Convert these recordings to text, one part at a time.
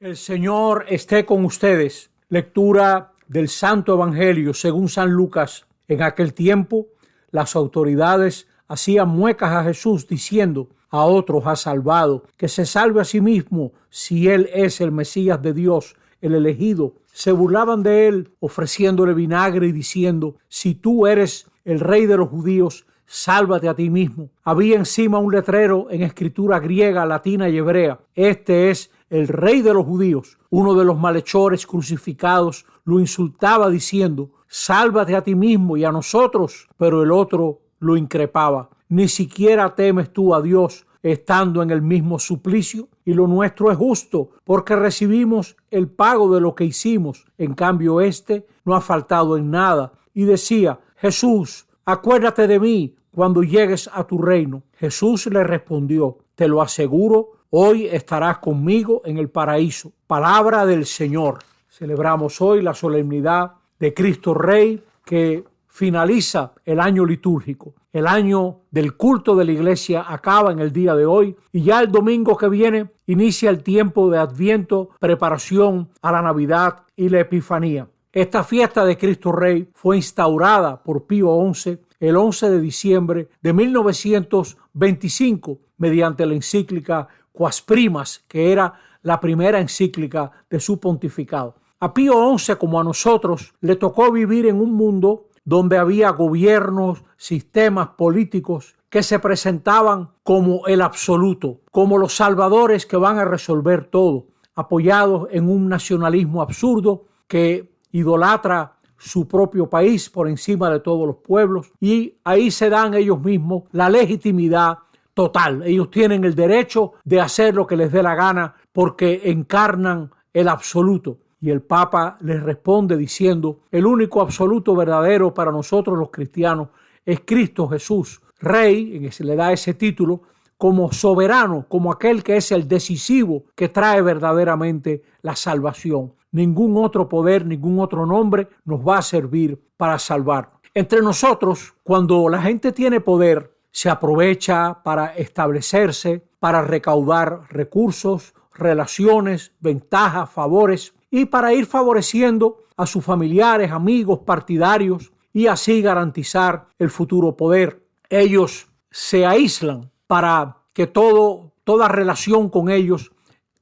El Señor esté con ustedes. Lectura del Santo Evangelio según San Lucas. En aquel tiempo, las autoridades hacían muecas a Jesús diciendo: a otros ha salvado, que se salve a sí mismo si él es el Mesías de Dios, el elegido. Se burlaban de él, ofreciéndole vinagre y diciendo: si tú eres el rey de los judíos, sálvate a ti mismo. Había encima un letrero en escritura griega, latina y hebrea: este es el rey de los judíos. Uno de los malhechores crucificados lo insultaba diciendo: sálvate a ti mismo y a nosotros. Pero el otro lo increpaba: ¿ni siquiera temes tú a Dios estando en el mismo suplicio? Y lo nuestro es justo, porque recibimos el pago de lo que hicimos. En cambio, este no ha faltado en nada. Y decía: Jesús, acuérdate de mí cuando llegues a tu reino. Jesús le respondió: te lo aseguro, hoy estarás conmigo en el paraíso. Palabra del Señor. Celebramos hoy la solemnidad de Cristo Rey, que finaliza el año litúrgico. El año del culto de la iglesia acaba en el día de hoy y ya el domingo que viene inicia el tiempo de Adviento, preparación a la Navidad y la Epifanía. Esta fiesta de Cristo Rey fue instaurada por Pío XI el 11 de diciembre de 1925 mediante la encíclica Quas Primas, que era la primera encíclica de su pontificado. A Pío XI, como a nosotros, le tocó vivir en un mundo donde había gobiernos, sistemas políticos que se presentaban como el absoluto, como los salvadores que van a resolver todo, apoyados en un nacionalismo absurdo que idolatra su propio país por encima de todos los pueblos, y ahí se dan ellos mismos la legitimidad total. Ellos tienen el derecho de hacer lo que les dé la gana porque encarnan el absoluto. Y el Papa les responde diciendo: el único absoluto verdadero para nosotros los cristianos es Cristo Jesús, Rey, en que se le da ese título, como soberano, como aquel que es el decisivo, que trae verdaderamente la salvación. Ningún otro poder, ningún otro nombre nos va a servir para salvar. Entre nosotros, cuando la gente tiene poder, se aprovecha para establecerse, para recaudar recursos, relaciones, ventajas, favores, y para ir favoreciendo a sus familiares, amigos, partidarios, y así garantizar el futuro poder. Ellos se aíslan para que toda relación con ellos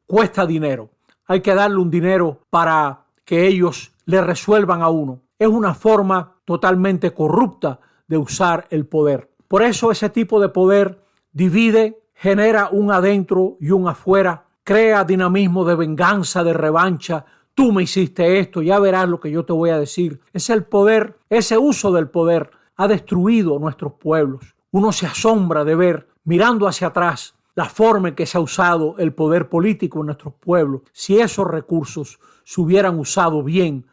cuesta dinero. Hay que darle un dinero para que ellos le resuelvan a uno. Es una forma totalmente corrupta de usar el poder. Por eso ese tipo de poder divide, genera un adentro y un afuera, crea dinamismo de venganza, de revancha. Tú me hiciste esto, ya verás lo que yo te voy a decir. Es el poder, ese uso del poder ha destruido nuestros pueblos. Uno se asombra de ver, mirando hacia atrás, la forma en que se ha usado el poder político en nuestros pueblos. Si esos recursos se hubieran usado bien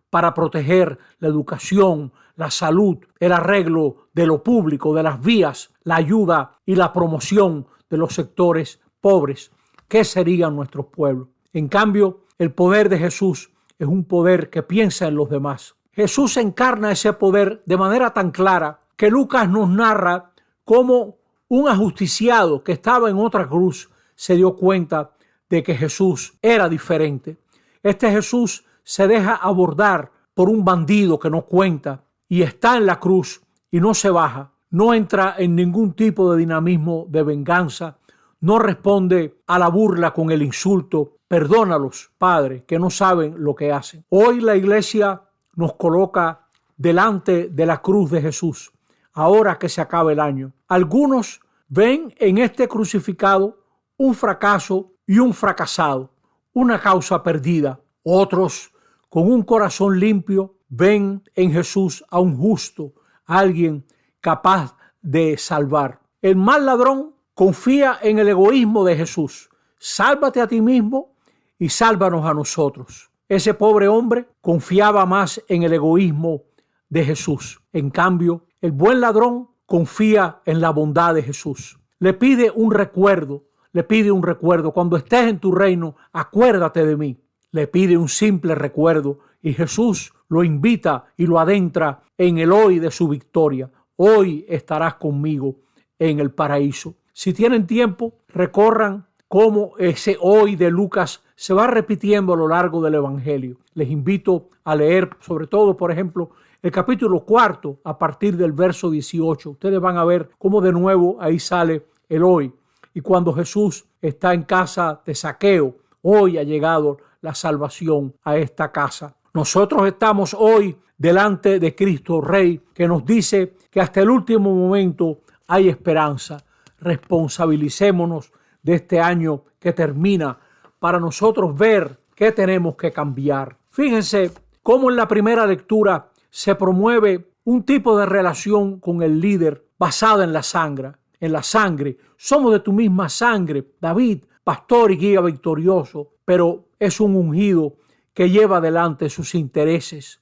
para proteger la educación, la salud, el arreglo de lo público, de las vías, la ayuda y la promoción de los sectores pobres, ¿qué serían nuestros pueblos? En cambio, el poder de Jesús es un poder que piensa en los demás. Jesús encarna ese poder de manera tan clara que Lucas nos narra cómo un ajusticiado que estaba en otra cruz se dio cuenta de que Jesús era diferente. Este Jesús se deja abordar por un bandido que no cuenta y está en la cruz y no se baja, no entra en ningún tipo de dinamismo de venganza, no responde a la burla con el insulto: perdónalos, Padre, que no saben lo que hacen. Hoy la iglesia nos coloca delante de la cruz de Jesús, ahora que se acaba el año. Algunos ven en este crucificado un fracaso y un fracasado, una causa perdida. Otros, con un corazón limpio, ven en Jesús a un justo, a alguien capaz de salvar. El mal ladrón confía en el egoísmo de Jesús: sálvate a ti mismo y sálvanos a nosotros. Ese pobre hombre confiaba más en el egoísmo de Jesús. En cambio, el buen ladrón confía en la bondad de Jesús. Le pide un recuerdo. Cuando estés en tu reino, acuérdate de mí. Le pide un simple recuerdo y Jesús lo invita y lo adentra en el hoy de su victoria. Hoy estarás conmigo en el paraíso. Si tienen tiempo, recorran cómo ese hoy de Lucas se va repitiendo a lo largo del Evangelio. Les invito a leer, sobre todo, por ejemplo, el capítulo 4 a partir del verso 18. Ustedes van a ver cómo de nuevo ahí sale el hoy. Y cuando Jesús está en casa de Zaqueo, hoy ha llegado la salvación a esta casa. Nosotros estamos hoy delante de Cristo Rey, que nos dice que hasta el último momento hay esperanza. Responsabilicémonos de este año que termina para nosotros ver qué tenemos que cambiar. Fíjense cómo en la primera lectura se promueve un tipo de relación con el líder basada en la sangre. En la sangre. Somos de tu misma sangre, David, pastor y guía victorioso, pero es un ungido que lleva adelante sus intereses.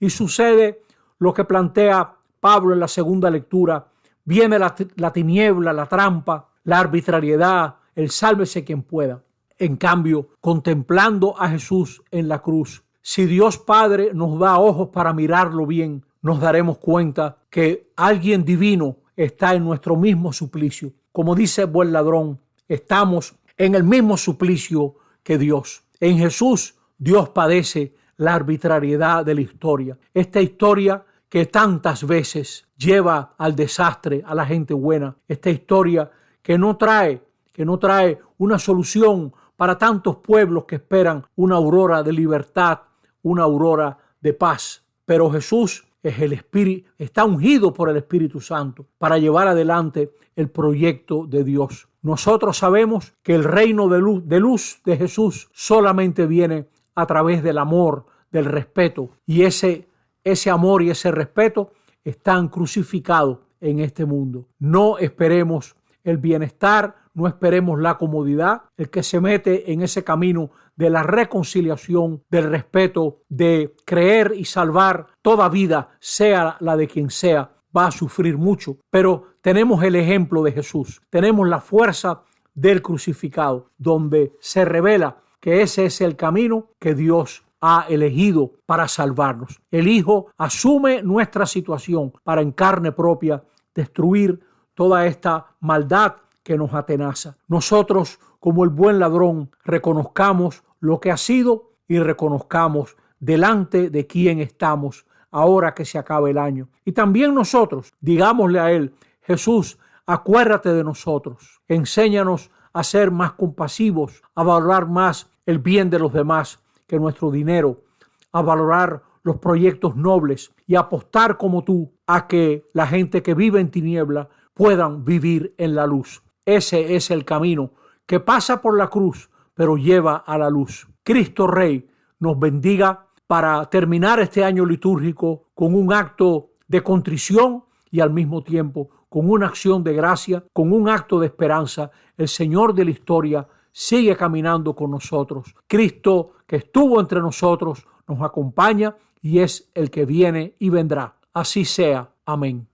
Y sucede lo que plantea Pablo en la segunda lectura. Viene la tiniebla, la trampa, la arbitrariedad, el sálvese quien pueda. En cambio, contemplando a Jesús en la cruz, si Dios Padre nos da ojos para mirarlo bien, nos daremos cuenta que alguien divino está en nuestro mismo suplicio. Como dice el buen ladrón, estamos en el mismo suplicio que Dios. En Jesús, Dios padece la arbitrariedad de la historia. Esta historia que tantas veces lleva al desastre a la gente buena. Esta historia que no trae una solución para tantos pueblos que esperan una aurora de libertad, una aurora de paz. Pero Jesús es el Espíritu, está ungido por el Espíritu Santo para llevar adelante el proyecto de Dios. Nosotros sabemos que el reino de luz de Jesús solamente viene a través del amor, del respeto. Y ese amor y ese respeto están crucificados en este mundo. No esperemos el bienestar, no esperemos la comodidad. El que se mete en ese camino de la reconciliación, del respeto, de creer y salvar toda vida, sea la de quien sea, va a sufrir mucho. Pero tenemos el ejemplo de Jesús, tenemos la fuerza del crucificado, donde se revela que ese es el camino que Dios ha elegido para salvarnos. El Hijo asume nuestra situación para en carne propia destruir toda esta maldad que nos atenaza. Nosotros, como el buen ladrón, reconozcamos lo que ha sido y reconozcamos delante de quién estamos ahora que se acaba el año. Y también nosotros, digámosle a Él, Jesús, acuérdate de nosotros. Enséñanos a ser más compasivos, a valorar más el bien de los demás que nuestro dinero, a valorar los proyectos nobles y apostar como tú a que la gente que vive en tiniebla puedan vivir en la luz. Ese es el camino que pasa por la cruz, pero lleva a la luz. Cristo Rey nos bendiga para terminar este año litúrgico con un acto de contrición y al mismo tiempo con una acción de gracia, con un acto de esperanza. El Señor de la historia sigue caminando con nosotros. Cristo que estuvo entre nosotros nos acompaña y es el que viene y vendrá. Así sea. Amén.